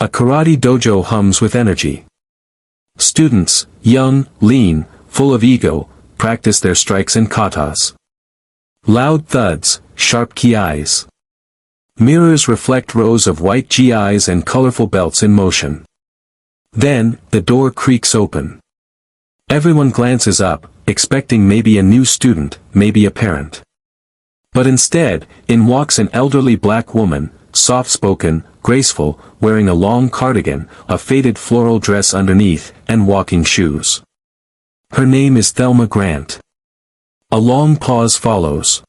A karate dojo hums with energy. Students, young, lean, full of ego, practice their strikes and katas. Loud thuds, sharp ki-eyes. Mirrors reflect rows of white GIs and colorful belts in motion. Then, the door creaks open. Everyone glances up, expecting maybe a new student, maybe a parent. But instead, in walks an elderly black woman, soft-spoken, graceful, wearing a long cardigan, a faded floral dress underneath, and walking shoes. Her name is Thelma Grant. A long pause follows.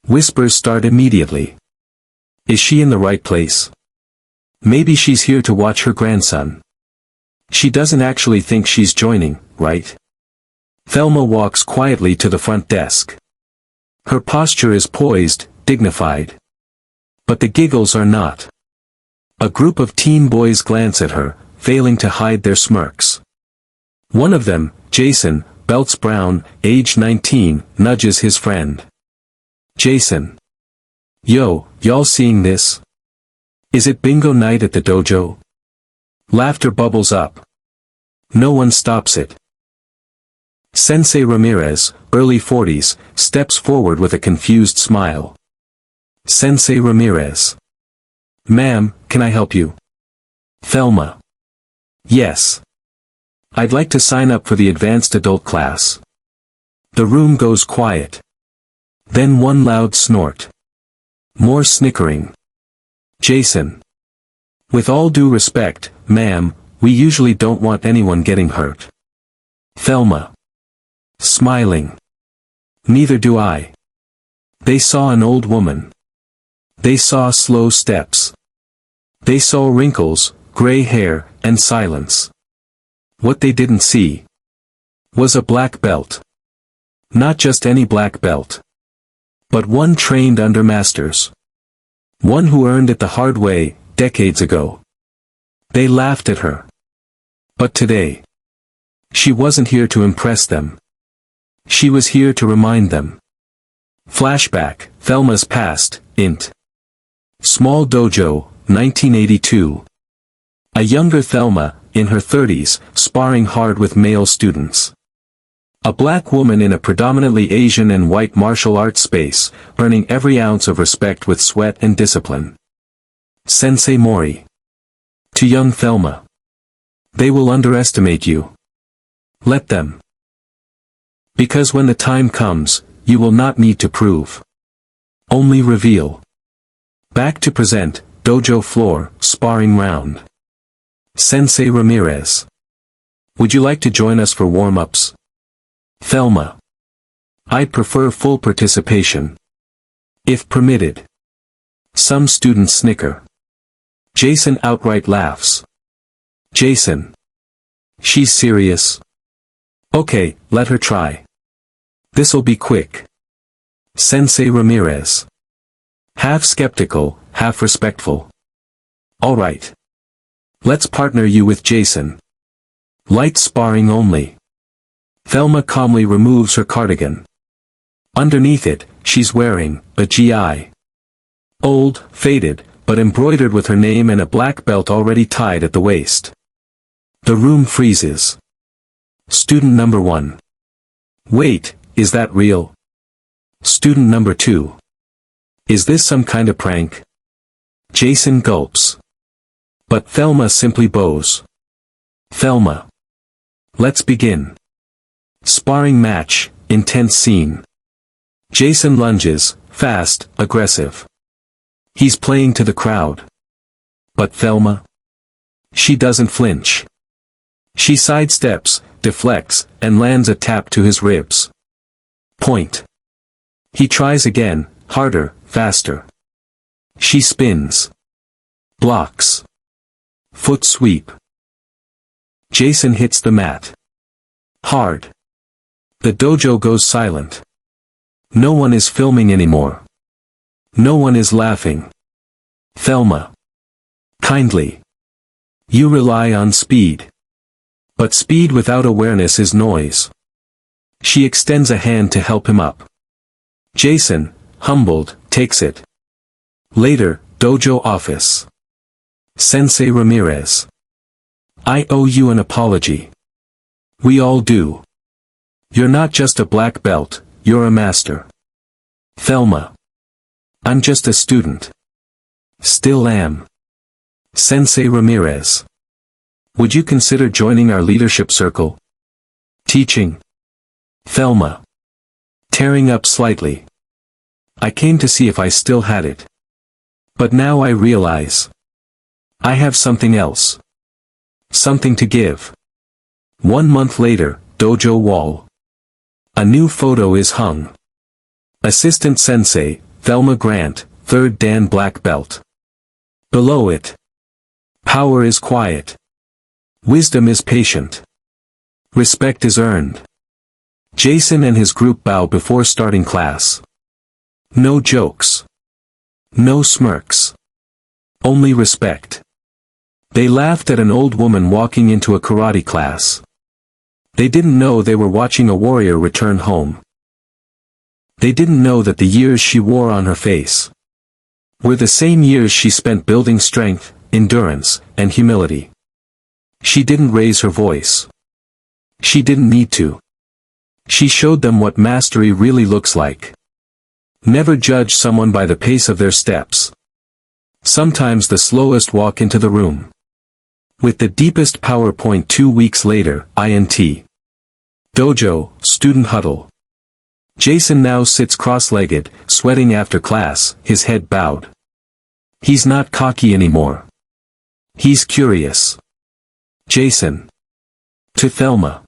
Whispers start immediately. Is she in the right place? Maybe she's here to watch her grandson. She doesn't actually think she's joining, right? Thelma walks quietly to the front desk. Her posture is poised, dignified. But the giggles are not. A group of teen boys glance at her, failing to hide their smirks. One of them, Jason, belts brown, age 19, nudges his friend. Jason. Yo, y'all seeing this? Is it bingo night at the dojo? Laughter bubbles up. No one stops it. Sensei Ramirez, early 40s, steps forward with a confused smile. Sensei Ramirez. Ma'am, can I help you? Thelma. Yes. I'd like to sign up for the advanced adult class. The room goes quiet. Then one loud snort. More snickering. Jason. With all due respect, ma'am, we usually don't want anyone getting hurt. Thelma. Smiling. Neither do I. They saw an old woman. They saw slow steps. They saw wrinkles, gray hair, and silence. What they didn't see was a black belt. Not just any black belt, but one trained under masters. One who earned it the hard way, decades ago. They laughed at her. But today, she wasn't here to impress them. She was here to remind them. Flashback, Thelma's past, int. Small dojo, 1982. A younger Thelma, in her 30s, sparring hard with male students. A black woman in a predominantly Asian and white martial arts space, earning every ounce of respect with sweat and discipline. Sensei Mori. To young Thelma. They will underestimate you. Let them. Because when the time comes, you will not need to prove. Only reveal. Back to present, dojo floor, sparring round. Sensei Ramirez. Would you like to join us for warm-ups? Thelma. I'd prefer full participation. If permitted. Some students snicker. Jason outright laughs. Jason. She's serious. Okay, let her try. This'll be quick. Sensei Ramirez. Half skeptical, half respectful. Alright. Let's partner you with Jason. Light sparring only. Thelma calmly removes her cardigan. Underneath it, she's wearing a GI. Old, faded, but embroidered with her name and a black belt already tied at the waist. The room freezes. Student number 1. Wait, is that real? Student number 2. Is this some kind of prank? Jason gulps. But Thelma simply bows. Thelma. Let's begin. Sparring match, intense scene. Jason lunges, fast, aggressive. He's playing to the crowd. But Thelma? She doesn't flinch. She sidesteps, deflects, and lands a tap to his ribs. Point. He tries again, harder, faster. She spins. Blocks. Foot sweep. Jason hits the mat. Hard. The dojo goes silent. No one is filming anymore. No one is laughing. Thelma. Kindly. You rely on speed. But speed without awareness is noise. She extends a hand to help him up. Jason, humbled, takes it. Later, dojo office. Sensei Ramirez. I owe you an apology. We all do. You're not just a black belt, you're a master. Thelma. I'm just a student. Still am. Sensei Ramirez. Would you consider joining our leadership circle? Teaching. Thelma. Tearing up slightly. I came to see if I still had it. But now I realize. I have something else. Something to give. 1 month later, dojo wall. A new photo is hung. Assistant Sensei, Thelma Grant, 3rd Dan Black Belt. Below it. Power is quiet. Wisdom is patient. Respect is earned. Jason and his group bow before starting class. No jokes. No smirks. Only respect. They laughed at an old woman walking into a karate class. They didn't know they were watching a warrior return home. They didn't know that the years she wore on her face were the same years she spent building strength, endurance, and humility. She didn't raise her voice. She didn't need to. She showed them what mastery really looks like. Never judge someone by the pace of their steps. Sometimes the slowest walk into the room. With the deepest PowerPoint 2 weeks later, INT. Dojo, student huddle. Jason now sits cross-legged, sweating after class, his head bowed. He's not cocky anymore. He's curious. Jason. To Thelma.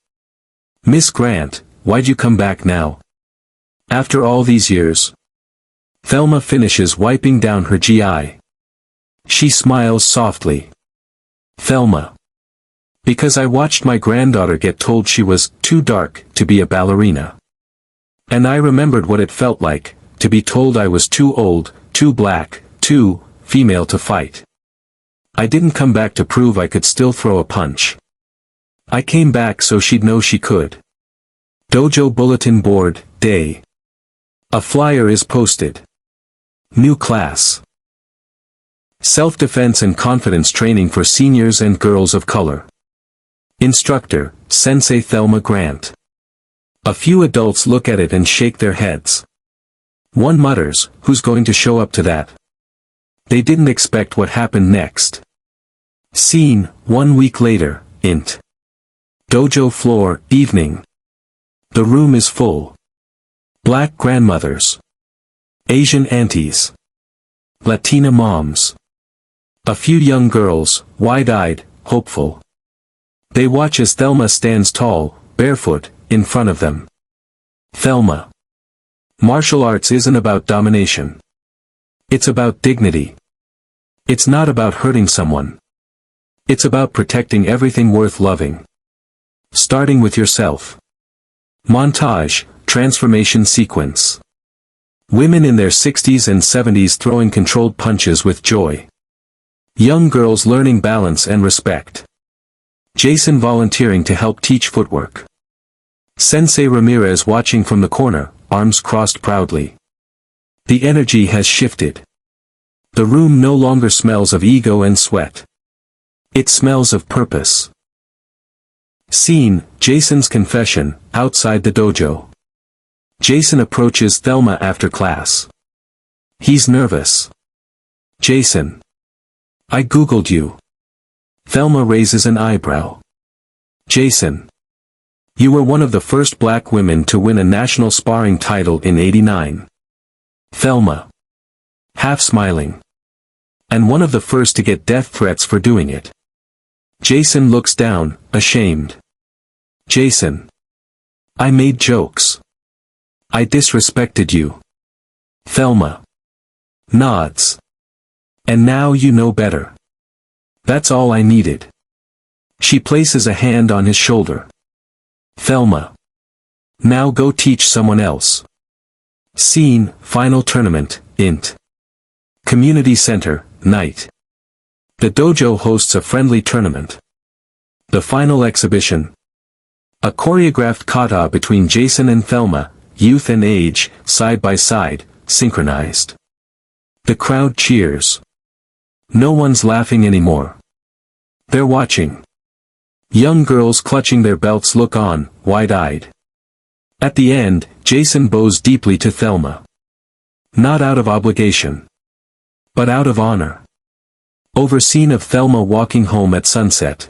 Miss Grant, why'd you come back now? After all these years. Thelma finishes wiping down her GI. She smiles softly. Thelma. Because I watched my granddaughter get told she was too dark to be a ballerina. And I remembered what it felt like, to be told I was too old, too black, too female to fight. I didn't come back to prove I could still throw a punch. I came back so she'd know she could. Dojo Bulletin Board, Day. A flyer is posted. New class. Self-defense and confidence training for seniors and girls of color. Instructor, Sensei Thelma Grant. A few adults look at it and shake their heads. One mutters, who's going to show up to that? They didn't expect what happened next. Scene, 1 week later, int. Dojo floor, evening. The room is full. Black grandmothers. Asian aunties. Latina moms. A few young girls, wide-eyed, hopeful. They watch as Thelma stands tall, barefoot, in front of them. Thelma. Martial arts isn't about domination. It's about dignity. It's not about hurting someone. It's about protecting everything worth loving. Starting with yourself. Montage, transformation sequence. Women in their 60s and 70s throwing controlled punches with joy. Young girls learning balance and respect. Jason volunteering to help teach footwork. Sensei Ramirez watching from the corner, arms crossed proudly. The energy has shifted. The room no longer smells of ego and sweat. It smells of purpose. Scene, Jason's confession, outside the dojo. Jason approaches Thelma after class. He's nervous. Jason. I googled you. Thelma raises an eyebrow. Jason. You were one of the first black women to win a national sparring title in '89. Thelma. Half smiling. And one of the first to get death threats for doing it. Jason looks down, ashamed. Jason. I made jokes. I disrespected you. Thelma. Nods. And now you know better. That's all I needed. She places a hand on his shoulder. Thelma. Now go teach someone else. Scene, final tournament, int. Community Center, night. The dojo hosts a friendly tournament. The final exhibition. A choreographed kata between Jason and Thelma, youth and age, side by side, synchronized. The crowd cheers. No one's laughing anymore. They're watching. Young girls clutching their belts look on, wide-eyed. At the end, Jason bows deeply to Thelma. Not out of obligation, but out of honor. Over scene of Thelma walking home at sunset.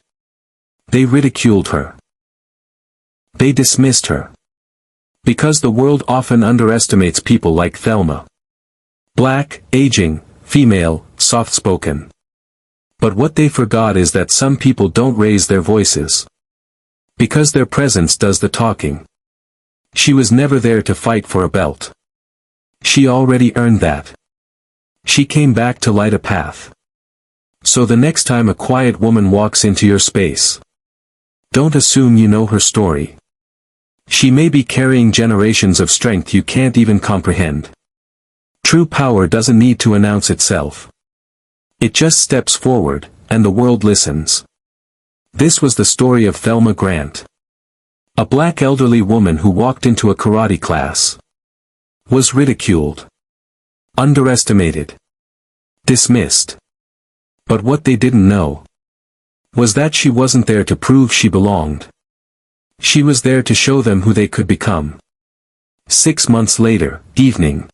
They ridiculed her. They dismissed her. Because the world often underestimates people like Thelma. Black, aging, female, soft-spoken. But what they forgot is that some people don't raise their voices. Because their presence does the talking. She was never there to fight for a belt. She already earned that. She came back to light a path. So the next time a quiet woman walks into your space, don't assume you know her story. She may be carrying generations of strength you can't even comprehend. True power doesn't need to announce itself. It just steps forward, and the world listens. This was the story of Thelma Grant. A black elderly woman who walked into a karate class. Was ridiculed. Underestimated. Dismissed. But what they didn't know was that she wasn't there to prove she belonged. She was there to show them who they could become. 6 months later, evening.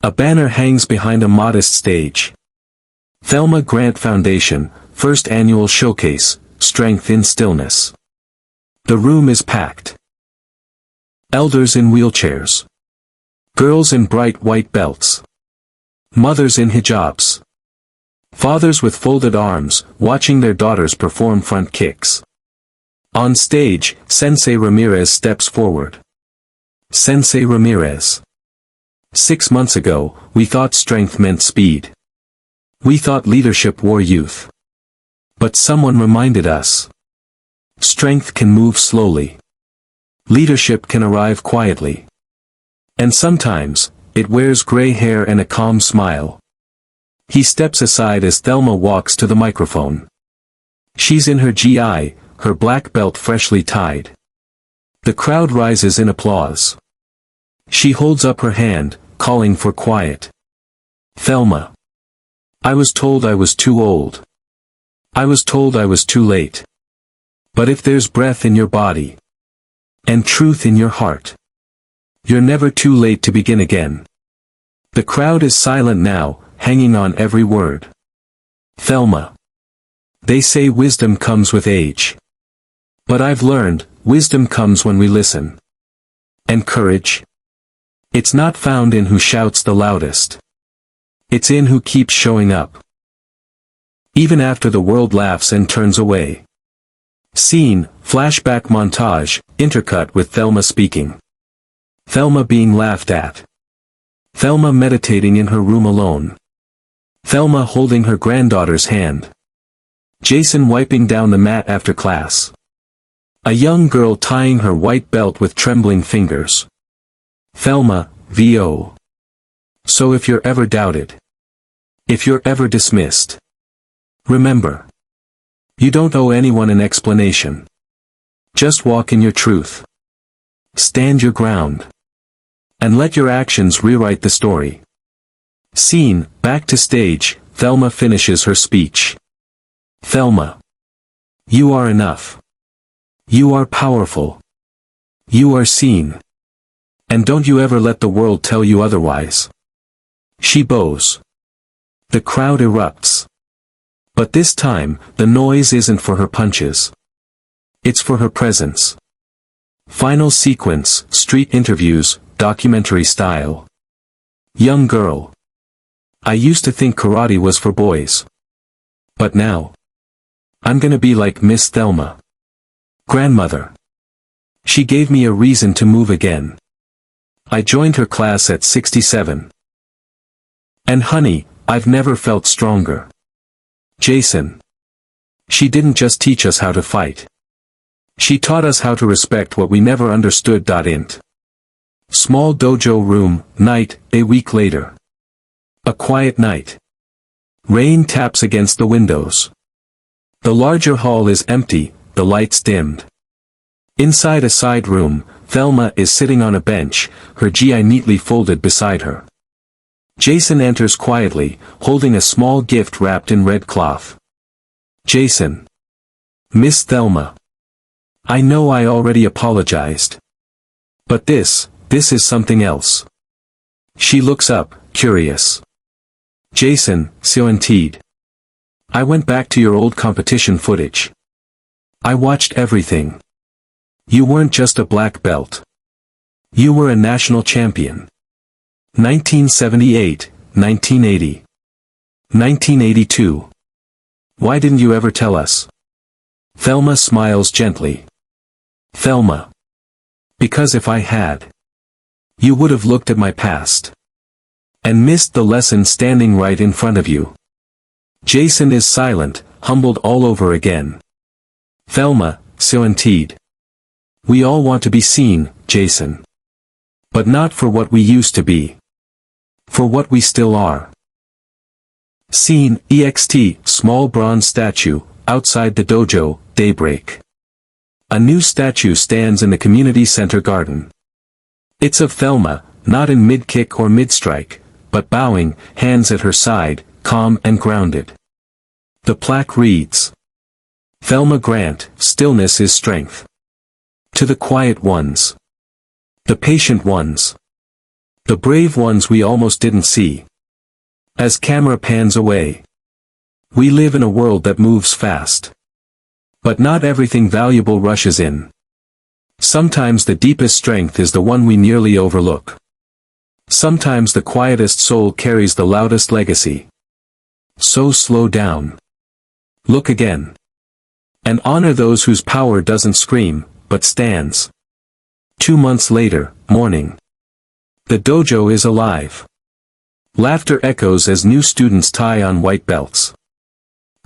A banner hangs behind a modest stage. Thelma Grant Foundation, first annual showcase, Strength in Stillness. The room is packed. Elders in wheelchairs. Girls in bright white belts. Mothers in hijabs. Fathers with folded arms, watching their daughters perform front kicks. On stage, Sensei Ramirez steps forward. Sensei Ramirez. 6 months ago, we thought strength meant speed. We thought leadership wore youth. But someone reminded us. Strength can move slowly. Leadership can arrive quietly. And sometimes, it wears gray hair and a calm smile. He steps aside as Thelma walks to the microphone. She's in her GI, her black belt freshly tied. The crowd rises in applause. She holds up her hand, calling for quiet. Thelma. I was told I was too old. I was told I was too late. But if there's breath in your body, and truth in your heart, you're never too late to begin again. The crowd is silent now, hanging on every word. Thelma. They say wisdom comes with age. But I've learned, wisdom comes when we listen. And courage? It's not found in who shouts the loudest. It's in who keeps showing up. Even after the world laughs and turns away. Scene, flashback montage, intercut with Thelma speaking. Thelma being laughed at. Thelma meditating in her room alone. Thelma holding her granddaughter's hand. Jason wiping down the mat after class. A young girl tying her white belt with trembling fingers. Thelma, VO. So if you're ever doubted, if you're ever dismissed, remember. You don't owe anyone an explanation. Just walk in your truth. Stand your ground. And let your actions rewrite the story. Scene, back to stage, Thelma finishes her speech. Thelma. You are enough. You are powerful. You are seen. And don't you ever let the world tell you otherwise. She bows. The crowd erupts. But this time, the noise isn't for her punches. It's for her presence. Final sequence, street interviews, documentary style. Young girl. I used to think karate was for boys. But now, I'm gonna be like Miss Thelma. Grandmother. She gave me a reason to move again. I joined her class at 67. And honey, I've never felt stronger. Jason. She didn't just teach us how to fight. She taught us how to respect what we never understood. Int. Small dojo room, night, a week later. A quiet night. Rain taps against the windows. The larger hall is empty, the lights dimmed. Inside a side room, Thelma is sitting on a bench, her GI neatly folded beside her. Jason enters quietly, holding a small gift wrapped in red cloth. Jason. Miss Thelma. I know I already apologized. But this is something else. She looks up, curious. Jason, Siontide. I went back to your old competition footage. I watched everything. You weren't just a black belt. You were a national champion. 1978, 1980. 1982. Why didn't you ever tell us? Thelma smiles gently. Thelma. Because if I had, you would have looked at my past. And missed the lesson standing right in front of you. Jason is silent, humbled all over again. Thelma, Siontide. We all want to be seen, Jason. But not for what we used to be. For what we still are. Scene, EXT, small bronze statue, outside the dojo, daybreak. A new statue stands in the community center garden. It's of Thelma, not in mid-kick or mid-strike, but bowing, hands at her side, calm and grounded. The plaque reads, Thelma Grant, stillness is strength. To the quiet ones. The patient ones. The brave ones we almost didn't see. As camera pans away. We live in a world that moves fast. But not everything valuable rushes in. Sometimes the deepest strength is the one we nearly overlook. Sometimes the quietest soul carries the loudest legacy. So slow down. Look again. And honor those whose power doesn't scream, but stands. 2 months later, morning. The dojo is alive. Laughter echoes as new students tie on white belts.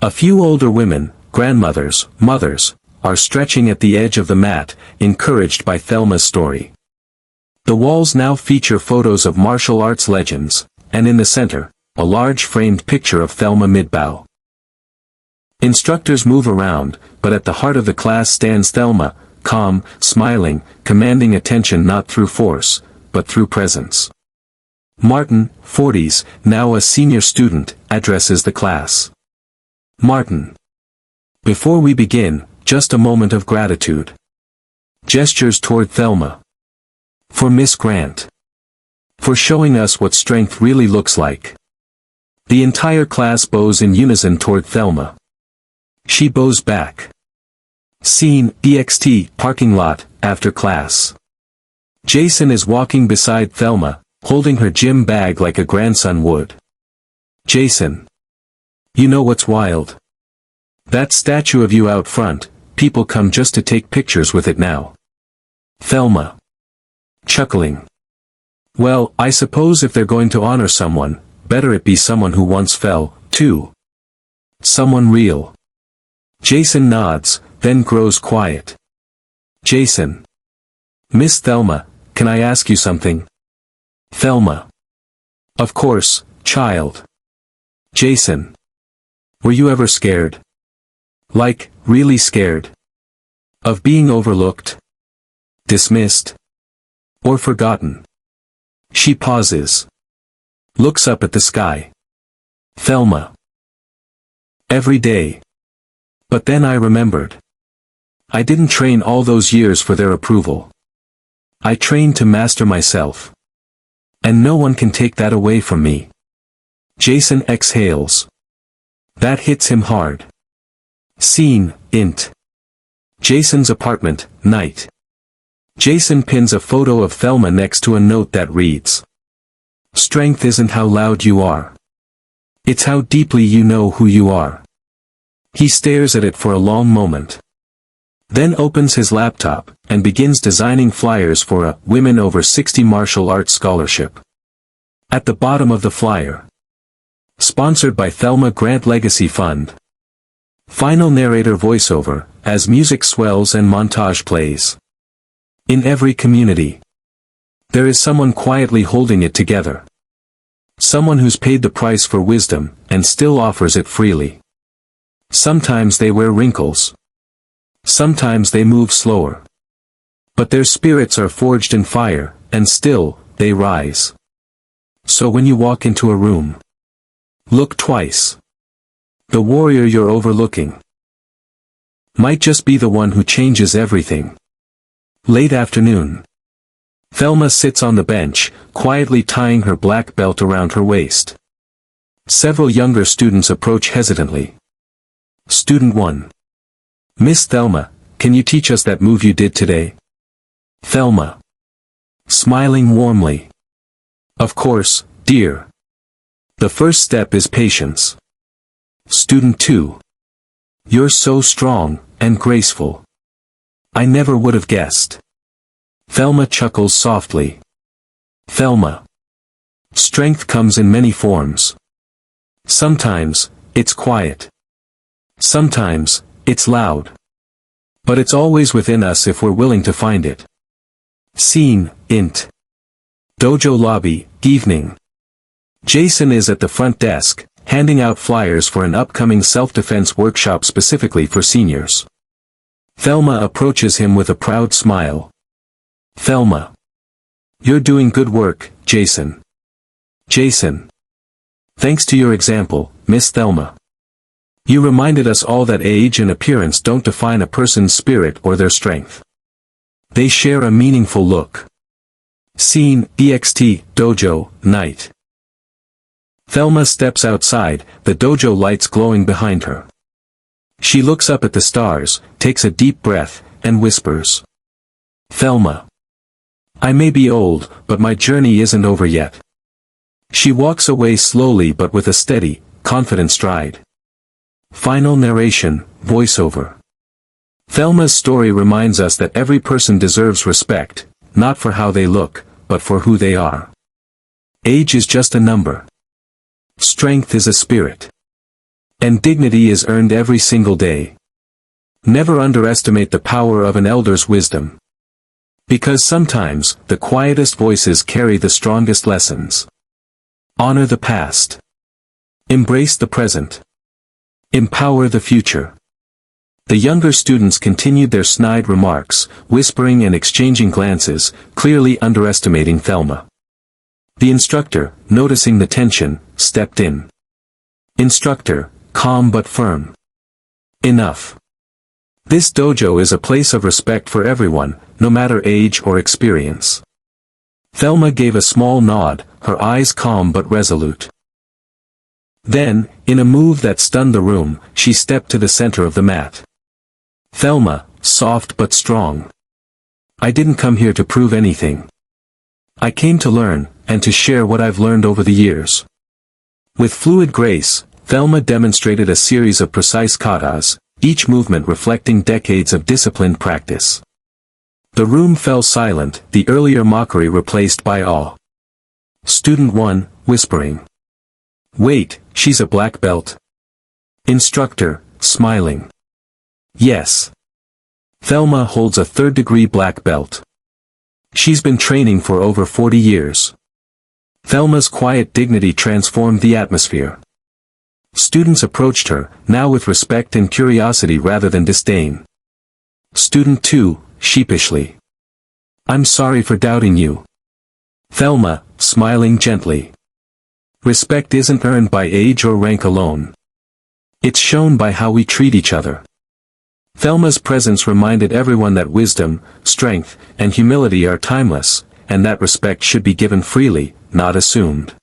A few older women, grandmothers, mothers, are stretching at the edge of the mat, encouraged by Thelma's story. The walls now feature photos of martial arts legends, and in the center, a large framed picture of Thelma mid-bow. Instructors move around, but at the heart of the class stands Thelma, calm, smiling, commanding attention not through force, but through presence. Martin, 40s, now a senior student, addresses the class. Martin. Before we begin, just a moment of gratitude. Gestures toward Thelma. For Miss Grant. For showing us what strength really looks like. The entire class bows in unison toward Thelma. She bows back. Scene, EXT, parking lot, after class. Jason is walking beside Thelma, holding her gym bag like a grandson would. Jason. You know what's wild? That statue of you out front, people come just to take pictures with it now. Thelma. Chuckling. Well, I suppose if they're going to honor someone, better it be someone who once fell, too. Someone real. Jason nods, then grows quiet. Jason. Miss Thelma, can I ask you something? Thelma. Of course, child. Jason. Were you ever scared? Like, really scared? Of being overlooked? Dismissed? Or forgotten? She pauses. Looks up at the sky. Thelma. Every day. But then I remembered. I didn't train all those years for their approval. I trained to master myself. And no one can take that away from me. Jason exhales. That hits him hard. Scene, int. Jason's apartment, night. Jason pins a photo of Thelma next to a note that reads. Strength isn't how loud you are. It's how deeply you know who you are. He stares at it for a long moment. Then opens his laptop, and begins designing flyers for a Women Over 60 Martial Arts Scholarship. At the bottom of the flyer. Sponsored by Thelma Grant Legacy Fund. Final narrator voiceover, as music swells and montage plays. In every community. There is someone quietly holding it together. Someone who's paid the price for wisdom, and still offers it freely. Sometimes they wear wrinkles. Sometimes they move slower. But their spirits are forged in fire, and still, they rise. So when you walk into a room, look twice. The warrior you're overlooking might just be the one who changes everything. Late afternoon. Thelma sits on the bench, quietly tying her black belt around her waist. Several younger students approach hesitantly. Student 1. Miss Thelma, can you teach us that move you did today? Thelma. Smiling warmly. Of course, dear. The first step is patience. Student 2. You're so strong and graceful. I never would have guessed. Thelma chuckles softly. Thelma. Strength comes in many forms. Sometimes, it's quiet. Sometimes, it's loud. But it's always within us if we're willing to find it. Scene, int. Dojo lobby, evening. Jason is at the front desk, handing out flyers for an upcoming self-defense workshop specifically for seniors. Thelma approaches him with a proud smile. Thelma. You're doing good work, Jason. Jason. Thanks to your example, Miss Thelma. You reminded us all that age and appearance don't define a person's spirit or their strength. They share a meaningful look. Scene, ext, dojo, night. Thelma steps outside, the dojo lights glowing behind her. She looks up at the stars, takes a deep breath, and whispers. Thelma. I may be old, but my journey isn't over yet. She walks away slowly but with a steady, confident stride. Final narration, voiceover. Thelma's story reminds us that every person deserves respect, not for how they look, but for who they are. Age is just a number. Strength is a spirit. And dignity is earned every single day. Never underestimate the power of an elder's wisdom. Because sometimes, the quietest voices carry the strongest lessons. Honor the past. Embrace the present. Empower the future. The younger students continued their snide remarks, whispering and exchanging glances, clearly underestimating Thelma. The instructor, noticing the tension, stepped in. Instructor, calm but firm. Enough. This dojo is a place of respect for everyone, no matter age or experience. Thelma gave a small nod, her eyes calm but resolute. Then, in a move that stunned the room, she stepped to the center of the mat. Thelma, soft but strong. I didn't come here to prove anything. I came to learn, and to share what I've learned over the years. With fluid grace, Thelma demonstrated a series of precise katas, each movement reflecting decades of disciplined practice. The room fell silent, the earlier mockery replaced by awe. Student 1, whispering. Wait, she's a black belt. Instructor, smiling. Yes. Thelma holds a third-degree black belt. She's been training for over 40 years. Thelma's quiet dignity transformed the atmosphere. Students approached her, now with respect and curiosity rather than disdain. Student 2, sheepishly. I'm sorry for doubting you. Thelma, smiling gently. Respect isn't earned by age or rank alone. It's shown by how we treat each other. Thelma's presence reminded everyone that wisdom, strength, and humility are timeless, and that respect should be given freely, not assumed.